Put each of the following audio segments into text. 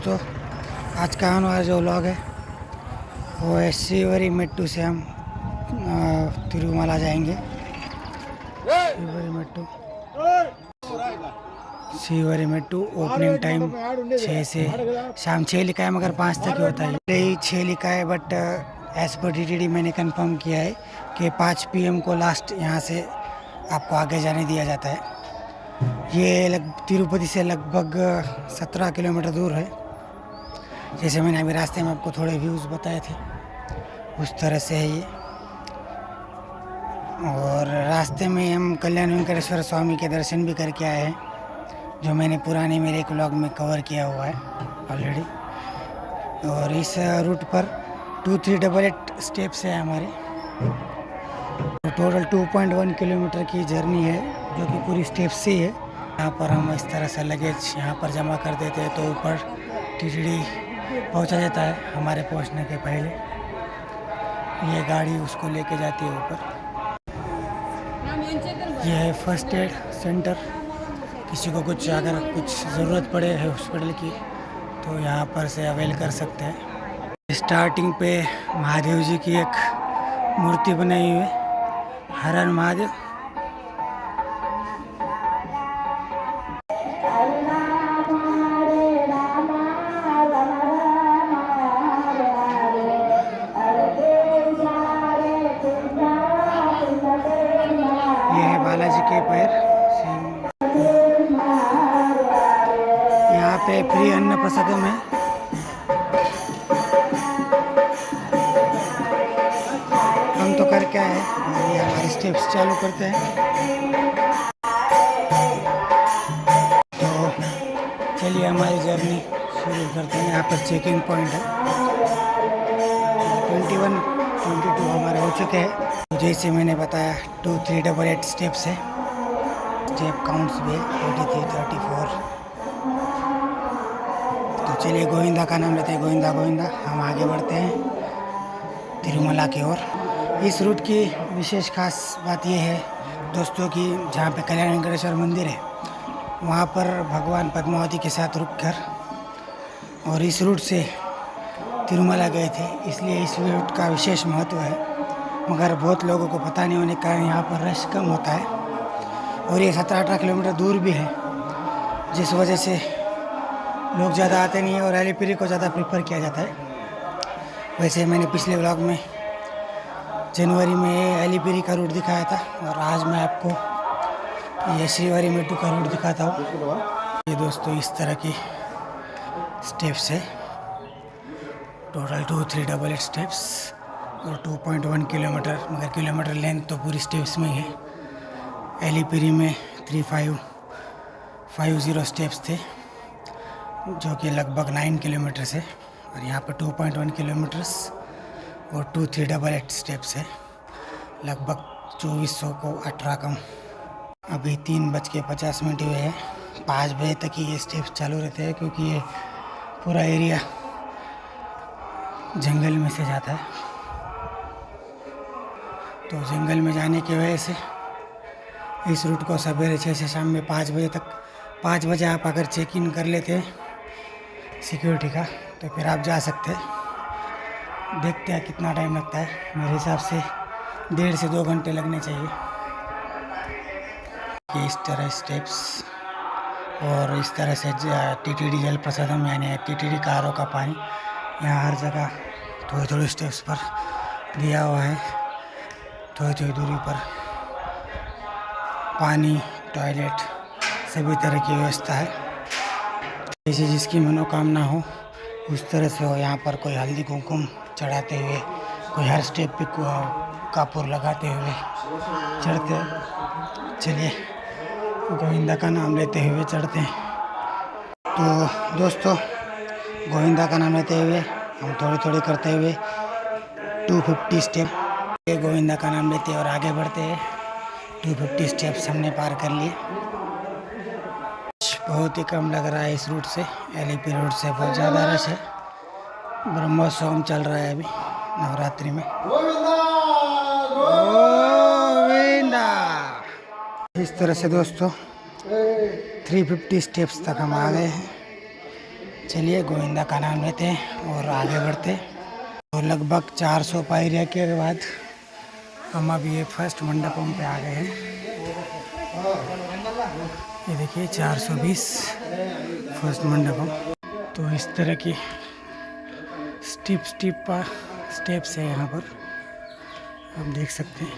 दोस्तों, आज का आने वाला जो व्लॉग है वो है श्रीवरी मेट्टू से हम तिरुमला जाएंगे। श्रीवरी मेट्टू ओपनिंग टाइम 6 से शाम 6 लिखा है, मगर 5 तक ही होता है। पहले ही 6 लिखा है, बट एज पर DTD मैंने कंफर्म किया है कि 5 PM को लास्ट यहाँ से आपको आगे जाने दिया जाता है। ये तिरुपति से लगभग 17 किलोमीटर दूर है। जैसे मैंने अभी रास्ते में आपको थोड़े व्यूज़ बताए थे, उस तरह से है ये। और रास्ते में हम कल्याण वेंकटेश्वर स्वामी के दर्शन भी करके आए हैं, जो मैंने पुराने मेरे एक व्लॉग में कवर किया हुआ है ऑलरेडी। और इस रूट पर 2388 स्टेप्स है हमारे। टोटल 2.1 किलोमीटर की जर्नी है, जो कि पूरी स्टेप्स से है। यहाँ पर हम इस तरह से लगेज यहाँ पर जमा कर देते हैं, तो ऊपर TTD पहुँचा देता है हमारे पहुँचने के पहले। ये गाड़ी उसको लेके जाती है ऊपर। यह है फर्स्ट एड सेंटर। किसी को अगर कुछ ज़रूरत पड़े है हॉस्पिटल की, तो यहाँ पर से अवेल कर सकते हैं। स्टार्टिंग पे महादेव जी की एक मूर्ति बनाई हुई है, हर हर महादेव। बालाजी के पैर। यहाँ पे फ्री अन्न प्रसादम है। हम तो करके आए, ये हमारे स्टेप्स चालू करते हैं। तो चलिए हमारी जर्नी शुरू करते हैं। यहाँ पर चेकिंग पॉइंट है। 21, 22 हमारे हो चुके हैं। जैसे मैंने बताया 2388 स्टेप्स है। स्टेप काउंट्स भी 83, 34। तो चलिए गोविंदा का नाम लेते हैं। गोविंदा गोविंदा। हम आगे बढ़ते हैं तिरुमला की ओर। इस रूट की विशेष खास बात यह है दोस्तों कि जहाँ पे कल्याण वेंकटेश्वर मंदिर है, वहाँ पर भगवान पद्मावती के साथ रुककर और इस रूट से तिरुमला गए थे, इसलिए इस रूट का विशेष महत्व है। मगर बहुत लोगों को पता नहीं होने के कारण यहाँ पर रश कम होता है, और ये 17-18 किलोमीटर दूर भी है, जिस वजह से लोग ज़्यादा आते नहीं हैं और अलीपिरी को ज़्यादा प्रेफर किया जाता है। वैसे मैंने पिछले व्लॉग में जनवरी में अलीपिरी का रूट दिखाया था, और आज मैं आपको ये श्रीवरी मेट्टू का रूट दिखाता हूँ। ये दोस्तों इस तरह की स्टेप्स है। टोटल 2388 स्टेप्स और 2.1 किलोमीटर, मगर किलोमीटर लेंथ तो पूरी स्टेप्स में ही है। अलीपिरी में 3550 स्टेप्स थे, जो कि लगभग 9 किलोमीटर है, और यहाँ पर 2.1 किलोमीटर्स और 2388 स्टेप्स है। लगभग 2400 को 18 कम। अभी 3:50 हुए हैं। 5 बजे तक ही ये स्टेप्स चालू रहते हैं, क्योंकि ये पूरा एरिया जंगल में से जाता है। तो जंगल में जाने की वजह से इस रूट को सवेरे 6 से शाम में 5 बजे तक, 5 बजे आप अगर चेक इन कर लेते हैं सिक्योरिटी का, तो फिर आप जा सकते हैं। देखते हैं कितना टाइम लगता है। मेरे हिसाब से 1.5 से 2 घंटे लगने चाहिए। इस तरह स्टेप्स, और इस तरह से TTD जल प्रसादम, यानी TTD का RO का पानी यहाँ हर जगह थोड़ी थोड़ी स्टेप्स पर दिया हुआ है। थोड़ी थोड़ी दूरी पर पानी, टॉयलेट, सभी तरह की व्यवस्था है। जैसे जिसकी मनोकामना हो उस तरह से हो। यहाँ पर कोई हल्दी कुमकुम चढ़ाते हुए, कोई हर स्टेप पे कपूर लगाते हुए चढ़ते। चलिए गोविंदा का नाम लेते हुए चढ़ते हैं। तो दोस्तों, गोविंदा का नाम लेते हुए हम थोड़ी थोड़ी करते हुए 250 स्टेप गोविंदा का नाम लेते हैं और आगे बढ़ते हैं। 250 स्टेप्स हमने पार कर लिए। बहुत ही कम लग रहा है इस रूट से। एलीपी रोड से बहुत ज़्यादा रश है। ब्रह्मोत्सव चल रहा है अभी नवरात्रि में। गोविंदा। इस तरह से दोस्तों 350 स्टेप्स तक हम आ गए हैं। चलिए गोविंदा का नाम लेते हैं और आगे बढ़ते हैं। तो लगभग 400 पायरिया के बाद हम अभी ये फर्स्ट मंडपम पे आ गए हैं। ये देखिए 420 फर्स्ट मंडपम। तो इस तरह की स्टेप्स है यहाँ पर, आप देख सकते हैं।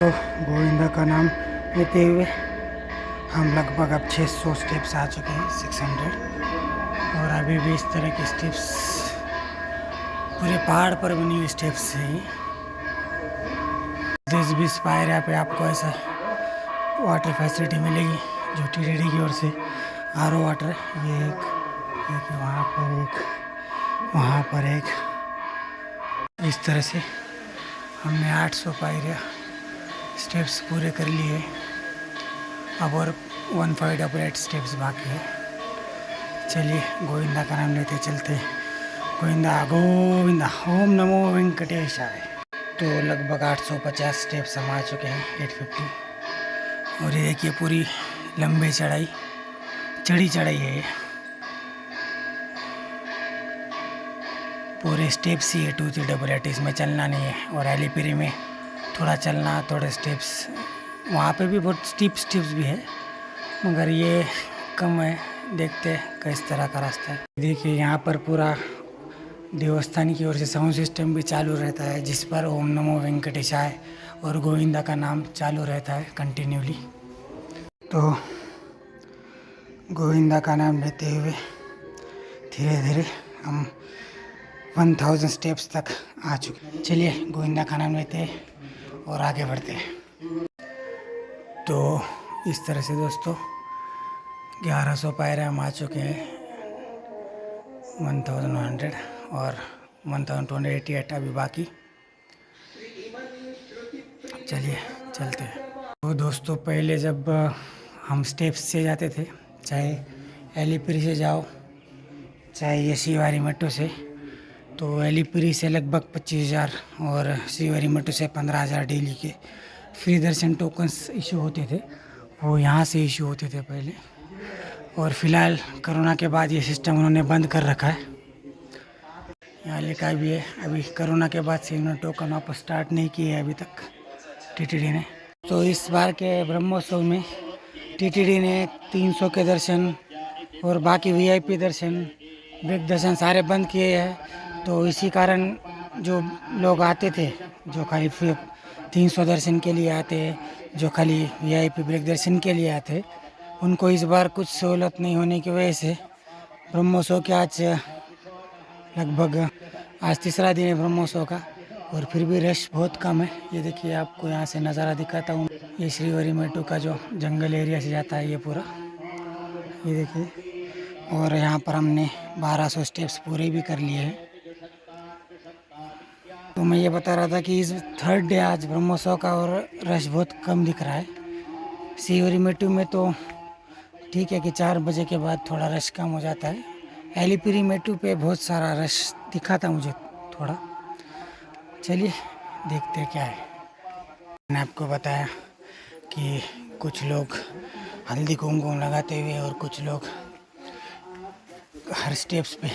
तो गोविंदा का नाम लेते हुए हम लगभग अब 600 स्टेप्स आ चुके हैं, 600, और अभी भी इस तरह के स्टेप्स पूरे पहाड़ पर बनी हुई स्टेप्स है ये। 10-20 पायरिया पे आपको ऐसा वाटर फैसिलिटी मिलेगी जो टीटीडी की ओर से आरओ वाटर है। ये एक वहाँ पर एक, वहाँ पर एक, इस तरह से हमने 800 पायरिया स्टेप्स पूरे कर लिए। अब और 158 स्टेप्स बाकी है। चलिए गोविंदा का नाम लेते चलते। गोविंदा गोविंदा, ओम नमो वेंकटेशाय। तो लगभग 850 स्टेप्स हम आ चुके हैं, 850। और ये देखिए पूरी लंबी चढ़ाई है ये। पूरे स्टेप्स ही है 2388, इसमें चलना नहीं है। और एलिपिरी में थोड़ा चलना, थोड़े स्टेप्स, वहाँ पे भी बहुत स्टेप्स भी है, मगर ये कम है। देखते किस तरह का रास्ता है। देखिए यहाँ पर पूरा देवस्थान की ओर से साउंड सिस्टम भी चालू रहता है, जिस पर ओम नमो वेंकटेशाय और गोविंदा का नाम चालू रहता है कंटिन्यूली। तो गोविंदा का नाम लेते हुए धीरे धीरे हम 1000 स्टेप्स तक आ चुके। चलिए गोविंदा का नाम लेते हैं और आगे बढ़ते हैं। तो इस तरह से दोस्तों 1100 पायरे हम आ चुके हैं, 1100, और 1288 अभी बाकी। चलिए चलते हैं। तो दोस्तों पहले जब हम स्टेप्स से जाते थे, चाहे एलिपिरी से जाओ चाहे ये श्रीवारी मेट्रो से, तो एलिपिरी से लगभग 25,000 और श्रीवारी मेट्रो से 15,000 डेली के फ्री दर्शन टोकन्स इशू होते थे। वो यहाँ से इशू होते थे पहले, और फिलहाल कोरोना के बाद ये सिस्टम उन्होंने बंद कर रखा है। यहाँ लिखा भी है अभी कोरोना के बाद से इन्होंने टोकन वापस स्टार्ट नहीं किए है अभी तक टीटीडी ने। तो इस बार के ब्रह्मोत्सव में टीटीडी ने 300 के दर्शन और बाकी वीआईपी दर्शन, ब्रेक दर्शन सारे बंद किए हैं। तो इसी कारण जो लोग आते थे, जो खाली 300 दर्शन के लिए आते, जो खाली वीआईपी ब्रेक दर्शन के लिए आते, उनको इस बार कुछ सहूलत नहीं होने की वजह से ब्रह्मोत्सव के आज तीसरा दिन है ब्रह्मोत्सव का, और फिर भी रश बहुत कम है। ये देखिए आपको यहाँ से नज़ारा दिखाता हूँ। ये श्रीवारी मेट्रो का जो जंगल एरिया से जाता है ये पूरा, ये देखिए। और यहाँ पर हमने 1200 स्टेप्स पूरे भी कर लिए हैं। तो मैं ये बता रहा था कि इस थर्ड डे आज ब्रह्मोत्सव का, और रश बहुत कम दिख रहा है। श्रीवारी मेट्रो में तो ठीक है कि 4 बजे के बाद थोड़ा रश कम हो जाता है। एलिपिरी मेट्रो पे बहुत सारा रश दिखा था मुझे थोड़ा। चलिए देखते हैं क्या है। मैंने आपको बताया कि कुछ लोग हल्दी कुमकुम लगाते हुए और कुछ लोग हर स्टेप्स पे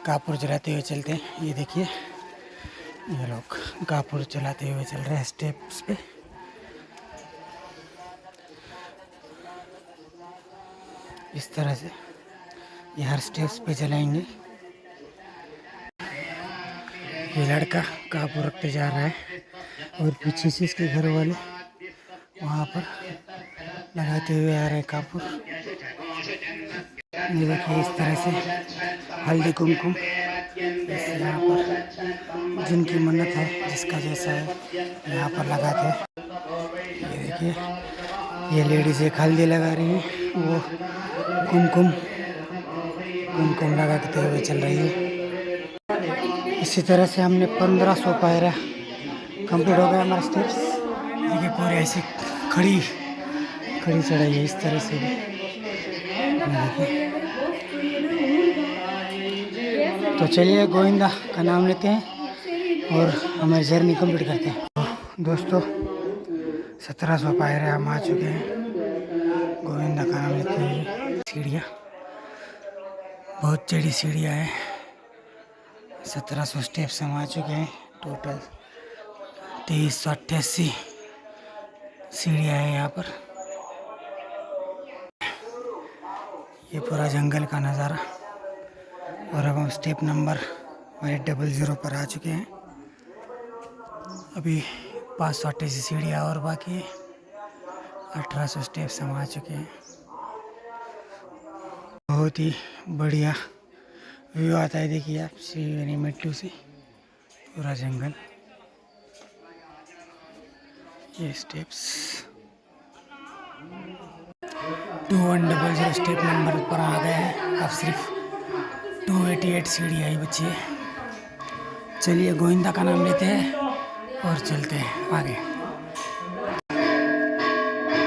कापूर जलाते हुए चलते हैं। ये देखिए ये लोग कापूर चलाते हुए चल रहे हैं स्टेप्स पे। इस तरह से ये हर स्टेप्स पे चलाएंगे। ये लड़का कापूर रखते जा रहा है और पीछे से इसके घर वाले वहाँ पर लगाते हुए आ रहे हैं कापूर। ये देखिए इस तरह से हल्दी कुमकुम यहाँ पर जिनकी मन्नत है, जिसका जैसा है, यहाँ पर लगाते हैं। ये देखिए ये लेडीज एक हल्दी लगा रही है, वो कुमकुम लगाते हुए चल रही है। इसी तरह से हमने 1500 पायरा कंप्लीट हो गया हमारा स्टेप्स। देखिए पूरे ऐसी खड़ी चढ़ाई है इस तरह से भी। तो चलिए गोविंदा का नाम लेते हैं और हमारी जर्नी कंप्लीट करते हैं। दोस्तों 1700 पायरे हम आ चुके हैं। गोविंदा का नाम लेते हुए सीढ़ियाँ, बहुत चढ़ी सीढ़ियाँ हैं। 1700 स्टेप्स हम आ चुके हैं। टोटल 2388 सीढ़ियाँ हैं यहाँ पर। ये पूरा जंगल का नज़ारा। और अब हम स्टेप नंबर 800 पर आ चुके हैं। अभी 588 सीढ़ियाँ और बाकी है। 1800 स्टेप्स हम आ चुके हैं। बहुत ही बढ़िया व्यू आता है, देखिए आप श्रीवेरी मेट्टू से पूरा जंगल। ये स्टेप्स 2100 स्टेप नंबर पर आ गए हैं। अब सिर्फ 288 सीढ़ियाँ ही बची है। चलिए गोविंदा का नाम लेते हैं और चलते हैं आगे।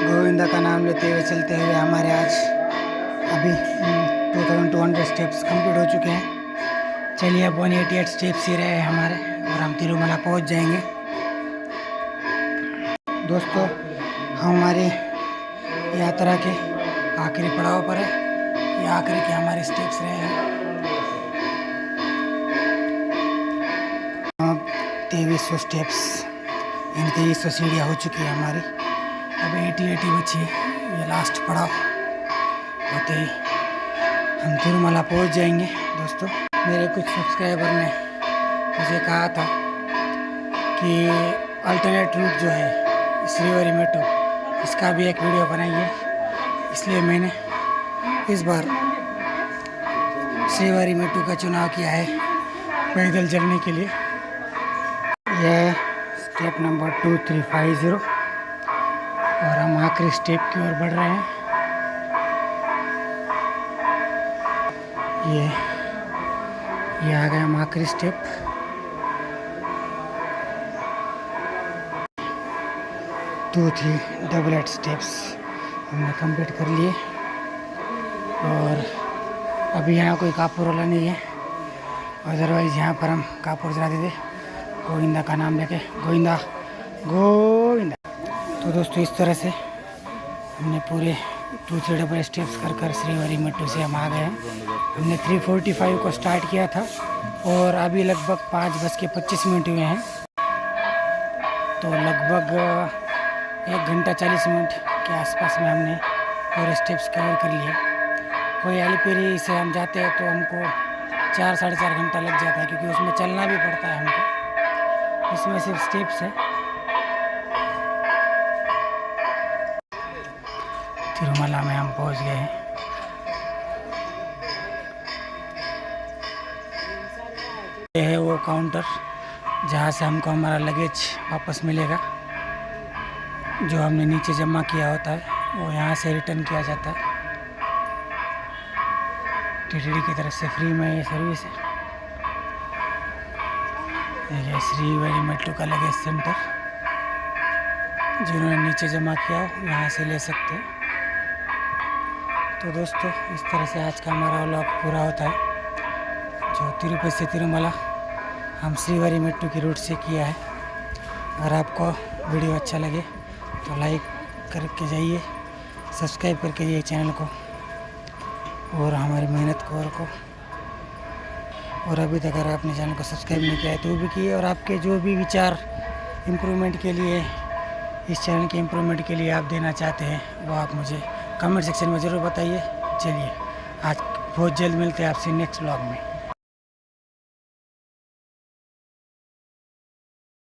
गोविंदा का नाम लेते हुए चलते हुए हमारे आज अभी 2200 स्टेप्स कंप्लीट हो चुके हैं। चलिए अब 188 स्टेप्स ही रहे हमारे और हम तिरुमला पहुंच जाएंगे। दोस्तों हमारी यात्रा के आखिरी पड़ाव पर है। ये आखिरी के हमारे स्टेप्स रहे हैं। 2300 स्टेप्स यानी 2300 सीढ़ियाँ हो चुकी है हमारी। अब 80 बची है। ये लास्ट पड़ाव होते ही हम तिरुमला पहुंच जाएंगे। दोस्तों मेरे कुछ सब्सक्राइबर ने मुझे कहा था कि अल्टरनेट रूट जो है श्रीवेरी मेट्टू, इसका भी एक वीडियो बनाइए। इसलिए मैंने इस बार श्रीवेरी मेट्टू का चुनाव किया है पैदल चलने के लिए। यह स्टेप नंबर 2350 और हम आखिरी स्टेप की ओर बढ़ रहे हैं। ये आ गए हम आखिरी स्टेप। टू 388 स्टेप्स हमने कंप्लीट कर लिए। और अभी यहाँ कोई कापूर वाला नहीं है, अदरवाइज़ यहाँ पर हम कापूर जलाते थे गोविंदा का नाम लेके, गोविंदा गोविंदा। तो दोस्तों इस तरह से हमने पूरे 288 स्टेप्स कर श्रीवेरी मेट्टू से हम आ गए हैं। हमने 345 को स्टार्ट किया था और अभी लगभग 5:25 हुए हैं। तो लगभग 1 घंटा 40 मिनट के आसपास में हमने पूरे स्टेप्स कवर कर लिए। कोई अलीपेरी से हम जाते हैं तो हमको 4-4.5 घंटा लग जाता है, क्योंकि उसमें चलना भी पड़ता है हमको। इसमें सिर्फ स्टेप्स है। तिरुमला में हम पहुंच गए हैं। ये है वो काउंटर जहाँ से हमको हमारा लगेज वापस मिलेगा। जो हमने नीचे जमा किया होता है वो यहाँ से रिटर्न किया जाता है। टीटीडी की तरफ से फ्री में ये सर्विस है। ये श्रीवेरी मेट्टू का लगेज सेंटर, जिन्होंने नीचे जमा किया हो यहाँ से ले सकते हैं। तो दोस्तों इस तरह से आज का हमारा व्लॉग पूरा होता है, जो तिरुपति से तिरुमला हम श्रीवेरी मेट्टू की रूट से किया है। अगर आपको वीडियो अच्छा लगे तो लाइक करके जाइए, सब्सक्राइब करके जाइए चैनल को और हमारी मेहनत को और अभी तक अगर आपने चैनल को सब्सक्राइब नहीं किया है तो भी किए। और आपके जो भी विचार इम्प्रूवमेंट के लिए, इस चैनल के इम्प्रूवमेंट के लिए आप देना चाहते हैं, वो आप मुझे कमेंट सेक्शन में ज़रूर बताइए। चलिए आज बहुत जल्द मिलते हैं आपसे नेक्स्ट व्लॉग में।